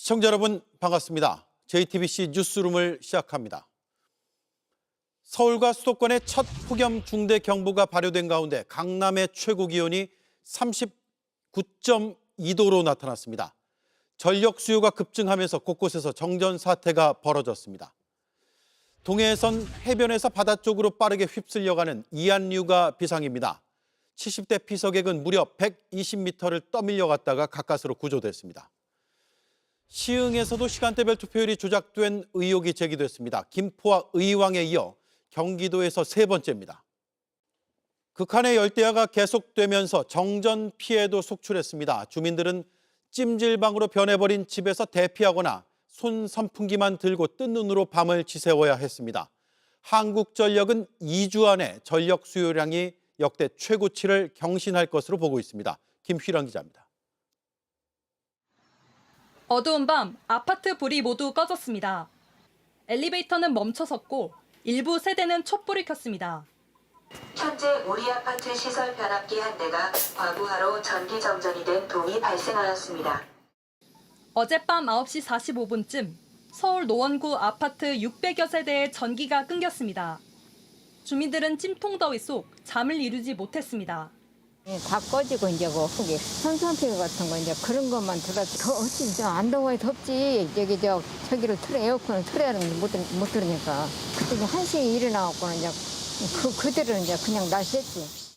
시청자 여러분 반갑습니다. JTBC 뉴스룸을 시작합니다. 서울과 수도권의 첫 폭염 중대 경보가 발효된 가운데 강남의 최고 기온이 39.2도로 나타났습니다. 전력 수요가 급증하면서 곳곳에서 정전 사태가 벌어졌습니다. 동해에선 해변에서 바다 쪽으로 빠르게 휩쓸려가는 이한류가 비상입니다. 70대 피서객은 무려 120m를 떠밀려갔다가 가까스로 구조됐습니다. 시흥에서도 시간대별 투표율이 조작된 의혹이 제기됐습니다. 김포와 의왕에 이어 경기도에서 세 번째입니다. 극한의 열대야가 계속되면서 정전 피해도 속출했습니다. 주민들은 찜질방으로 변해버린 집에서 대피하거나 손 선풍기만 들고 뜬 눈으로 밤을 지새워야 했습니다. 한국전력은 2주 안에 전력 수요량이 역대 최고치를 경신할 것으로 보고 있습니다. 김휘랑 기자입니다. 어두운 밤 아파트 불이 모두 꺼졌습니다. 엘리베이터는 멈춰섰고 일부 세대는 촛불을 켰습니다. 현재 우리 아파트 시설 변압기 한 대가 과부하로 전기 정전이 된 동이 발생하였습니다. 어젯밤 9시 45분쯤 서울 노원구 아파트 600여 세대의 전기가 끊겼습니다. 주민들은 찜통더위 속 잠을 이루지 못했습니다. 다 꺼지고 이제 뭐 거기 손선풍기 같은 거 이제 그런 것만 들어도 더 어찌 안 더워야 덥지. 저기를 틀어 에어컨을 틀어야 하는 못 들으니까 그때 이제 1시에 일어나갖고는 이제 그대로 이제 그냥 날 샜지.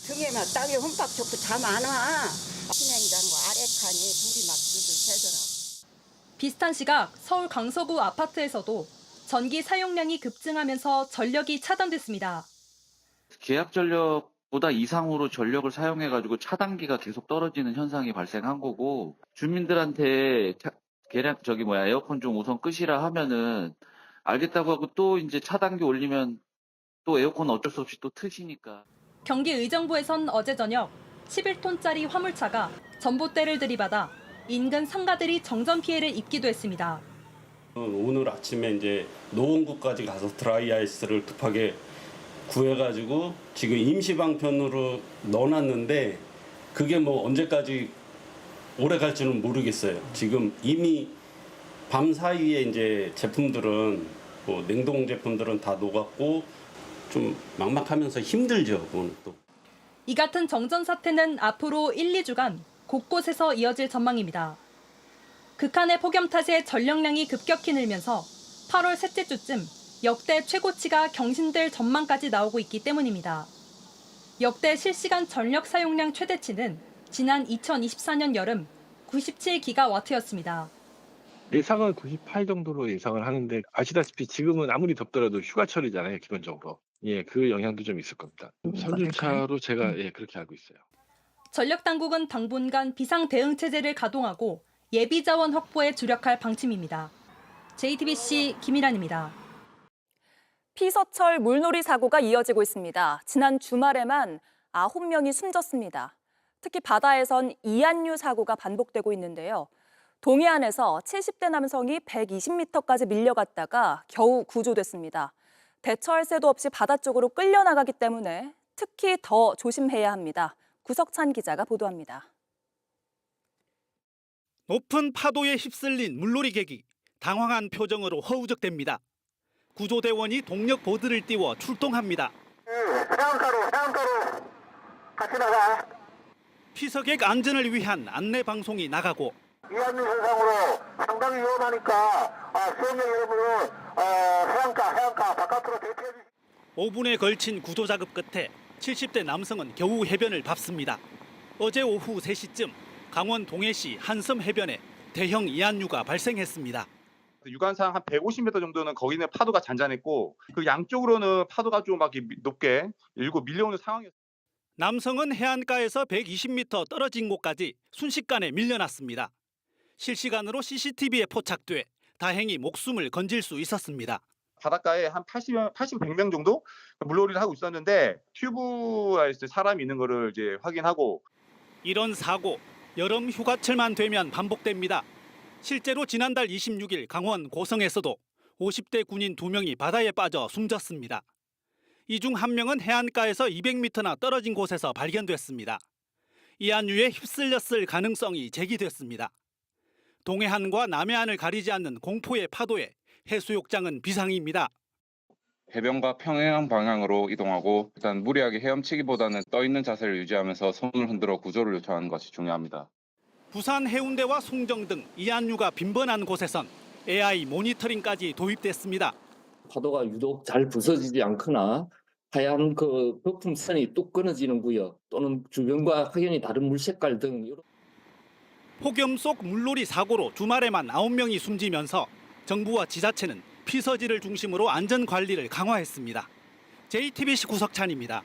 등에만 땅에 흠뻑 젖고 잠 안 와. 진행장고 아래칸이 불이 막 줄줄 새더라고. 비슷한 시각 서울 강서구 아파트에서도 전기 사용량이 급증하면서 전력이 차단됐습니다. 계약 전력보다 이상으로 전력을 사용해가지고 차단기가 계속 떨어지는 현상이 발생한 거고, 주민들한테 에어컨 좀 우선 끄시라 하면은 알겠다고 하고 또 이제 차단기 올리면 또 에어컨 어쩔 수 없이 또 트시니까. 경기 의정부에선 어제 저녁 11톤짜리 화물차가 전봇대를 들이받아 인근 상가들이 정전 피해를 입기도 했습니다. 오늘 아침에 이제 노원구까지 가서 드라이아이스를 급하게 구해가지고 지금 임시방편으로 넣어놨는데 그게 뭐 언제까지 오래 갈지는 모르겠어요. 지금 이미 밤 사이에 이제 제품들은 뭐 냉동 제품들은 다 녹았고 좀 막막하면서 힘들죠. 그건 또. 이 같은 정전 사태는 앞으로 1, 2주간 곳곳에서 이어질 전망입니다. 극한의 폭염 탓에 전력량이 급격히 늘면서 8월 셋째 주쯤 역대 최고치가 경신될 전망까지 나오고 있기 때문입니다. 역대 실시간 전력 사용량 최대치는 지난 2024년 여름 97기가와트였습니다. 예상은 98 정도로 예상을 하는데 아시다시피 지금은 아무리 덥더라도 휴가철이잖아요, 기본적으로. 예, 그 영향도 좀 있을 겁니다. 3주차로 제가 그렇게 알고 있어요. 전력 당국은 당분간 비상 대응 체제를 가동하고 예비 자원 확보에 주력할 방침입니다. JTBC 김일환입니다. 피서철 물놀이 사고가 이어지고 있습니다. 지난 주말에만 9명이 숨졌습니다. 특히 바다에선 이한류 사고가 반복되고 있는데요. 동해안에서 70대 남성이 120m까지 밀려갔다가 겨우 구조됐습니다. 대처할 새도 없이 바다 쪽으로 끌려나가기 때문에 특히 더 조심해야 합니다. 구석찬 기자가 보도합니다. 높은 파도에 휩쓸린 물놀이객이 당황한 표정으로 허우적댑니다. 구조대원이 동력 보드를 띄워 출동합니다. 해안가로 같이 나가. 피서객 안전을 위한 안내 방송이 나가고 이한류 현상으로 상당히 위험하니까 수영객 여러분은 해안가 바깥으로 대피해 주시기. 5분에 걸친 구조 작업 끝에 70대 남성은 겨우 해변을 밟습니다. 어제 오후 3시쯤 강원 동해시 한섬 해변에 대형 이한류가 발생했습니다. 유관상 한 150m 정도는 거기는 파도가 잔잔했고 그 양쪽으로는 파도가 좀 막 높게 일고 밀려오는 상황이었습니다. 남성은 해안가에서 120m 떨어진 곳까지 순식간에 밀려났습니다. 실시간으로 CCTV에 포착돼 다행히 목숨을 건질 수 있었습니다. 바닷가에 한 100명 정도 물놀이를 하고 있었는데 튜브에 사람이 있는 거를 이제 확인하고. 이런 사고 여름 휴가철만 되면 반복됩니다. 실제로 지난달 26일 강원 고성에서도 50대 군인 2명이 바다에 빠져 숨졌습니다. 이 중 1명은 해안가에서 200m나 떨어진 곳에서 발견됐습니다. 이한류에 휩쓸렸을 가능성이 제기됐습니다. 동해안과 남해안을 가리지 않는 공포의 파도에 해수욕장은 비상입니다. 해변과 평행한 방향으로 이동하고 일단 무리하게 헤엄치기보다는 떠 있는 자세를 유지하면서 손을 흔들어 구조를 요청하는 것이 중요합니다. 부산 해운대와 송정 등 이안류가 빈번한 곳에선 AI 모니터링까지 도입됐습니다. 파도가 유독 잘 부서지지 않거나 하얀 그 거품선이 뚝 끊어지는 구역 또는 주변과 확연히 다른 물 색깔 등 폭염 속 물놀이 사고로 주말에만 9명이 숨지면서 정부와 지자체는 피서지를 중심으로 안전관리를 강화했습니다. JTBC 구석찬입니다.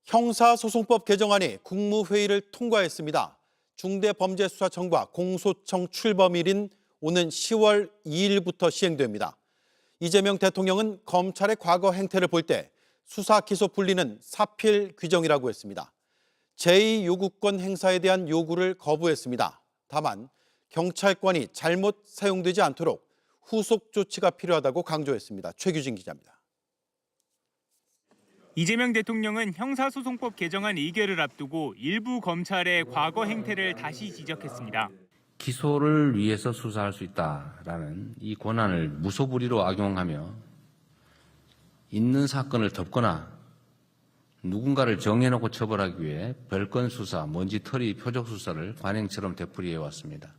형사소송법 개정안이 국무회의를 통과했습니다. 중대범죄수사청과 공소청 출범일인 오는 10월 2일부터 시행됩니다. 이재명 대통령은 검찰의 과거 행태를 볼 때 수사 기소 분리는 사필 규정이라고 했습니다. 제2요구권 행사에 대한 요구를 거부했습니다. 다만 경찰권이 잘못 사용되지 않도록 후속 조치가 필요하다고 강조했습니다. 최규진 기자입니다. 이재명 대통령은 형사소송법 개정안 2개를 앞두고 일부 검찰의 과거 행태를 다시 지적했습니다. 기소를 위해서 수사할 수 있다라는 이 권한을 무소불위로 악용하며 있는 사건을 덮거나 누군가를 정해놓고 처벌하기 위해 별건 수사, 먼지털이 표적 수사를 관행처럼 되풀이해왔습니다.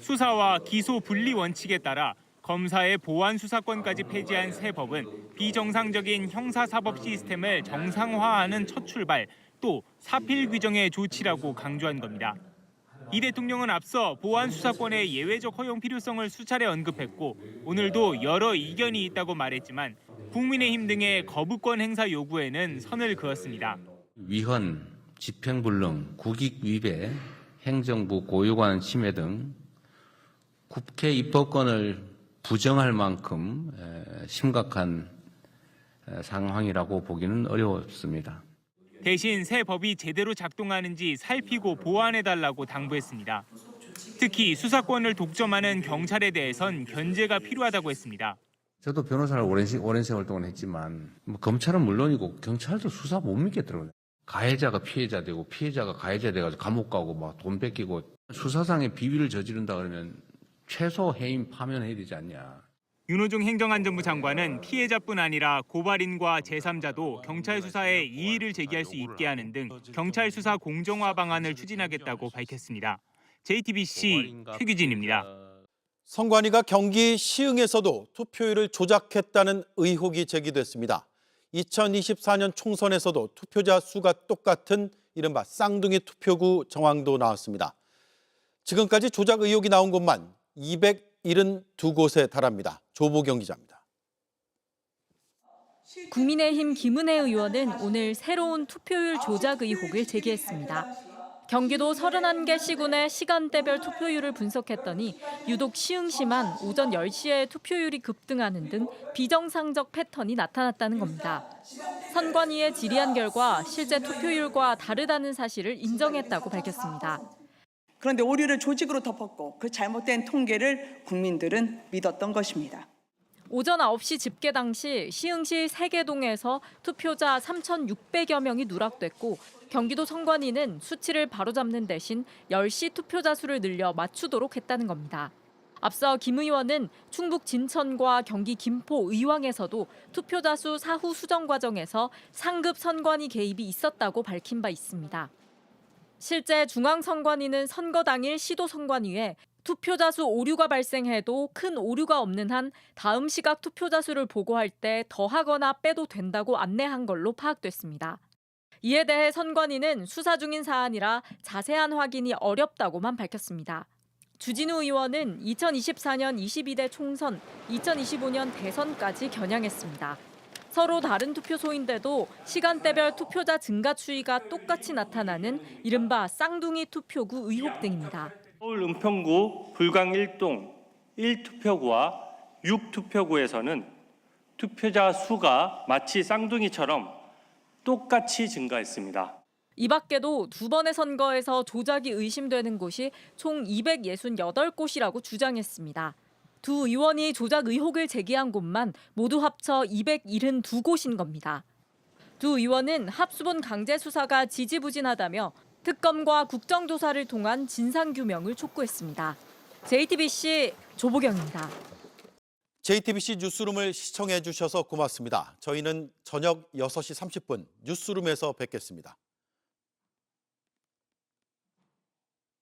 수사와 기소 분리 원칙에 따라 검사의 보안 수사권까지 폐지한 새 법은 비정상적인 형사사법 시스템을 정상화하는 첫 출발, 또 사필 규정의 조치라고 강조한 겁니다. 이 대통령은 앞서 보안 수사권의 예외적 허용 필요성을 수차례 언급했고 오늘도 여러 이견이 있다고 말했지만 국민의힘 등의 거부권 행사 요구에는 선을 그었습니다. 위헌, 집행불능, 국익위배, 행정부 고유관 침해 등 국회 입법권을 부정할 만큼 심각한 상황이라고 보기는 어렵습니다. 대신 새 법이 제대로 작동하는지 살피고 보완해달라고 당부했습니다. 특히 수사권을 독점하는 경찰에 대해선 견제가 필요하다고 했습니다. 저도 변호사를 오랜 세월 동안 했지만 검찰은 물론이고 경찰도 수사 못 믿겠더라고요. 가해자가 피해자 되고 피해자가 가해자 돼가지고 감옥 가고 막 돈 뺏기고 수사상의 비위를 저지른다 그러면 최소 해임 파면해야 되지 않냐. 윤호중 행정안전부 장관은 피해자뿐 아니라 고발인과 제3자도 경찰 수사에 이의를 제기할 수 있게 하는 등 경찰 수사 공정화 방안을 추진하겠다고 밝혔습니다. JTBC 최규진입니다. 선관위가 경기 시흥에서도 투표율을 조작했다는 의혹이 제기됐습니다. 2024년 총선에서도 투표자 수가 똑같은 이른바 쌍둥이 투표구 정황도 나왔습니다. 지금까지 조작 의혹이 나온 곳만 272곳에 달합니다. 조보경 기자입니다. 국민의힘 김은혜 의원은 오늘 새로운 투표율 조작 의혹을 제기했습니다. 경기도 31개 시군의 시간대별 투표율을 분석했더니 유독 시흥시만 오전 10시에 투표율이 급등하는 등 비정상적 패턴이 나타났다는 겁니다. 선관위의 질의한 결과 실제 투표율과 다르다는 사실을 인정했다고 밝혔습니다. 그런데 오류를 조직으로 덮었고 그 잘못된 통계를 국민들은 믿었던 것입니다. 오전 9시 집계 당시 시흥시 세계동에서 투표자 3,600여 명이 누락됐고 경기도 선관위는 수치를 바로잡는 대신 10시 투표자 수를 늘려 맞추도록 했다는 겁니다. 앞서 김 의원은 충북 진천과 경기 김포 의왕에서도 투표자 수 사후 수정 과정에서 상급 선관위 개입이 있었다고 밝힌 바 있습니다. 실제 중앙선관위는 선거 당일 시도선관위에 투표자 수 오류가 발생해도 큰 오류가 없는 한 다음 시각 투표자 수를 보고할 때 더하거나 빼도 된다고 안내한 걸로 파악됐습니다. 이에 대해 선관위는 수사 중인 사안이라 자세한 확인이 어렵다고만 밝혔습니다. 주진우 의원은 2024년 22대 총선, 2025년 대선까지 겨냥했습니다. 서로 다른 투표소인데도 시간대별 투표자 증가 추이가 똑같이 나타나는 이른바 쌍둥이 투표구 의혹 등입니다. 서울 은평구 불광 1동 1투표구와 6투표구에서는 투표자 수가 마치 쌍둥이처럼 똑같이 증가했습니다. 이 밖에도 두 번의 선거에서 조작이 의심되는 곳이 총 268곳이라고 주장했습니다. 두 의원이 조작 의혹을 제기한 곳만 모두 합쳐 272곳인 겁니다. 두 의원은 합수본 강제 수사가 지지부진하다며 특검과 국정조사를 통한 진상규명을 촉구했습니다. JTBC 조보경입니다. JTBC 뉴스룸을 시청해 주셔서 고맙습니다. 저희는 저녁 6시 30분 뉴스룸에서 뵙겠습니다.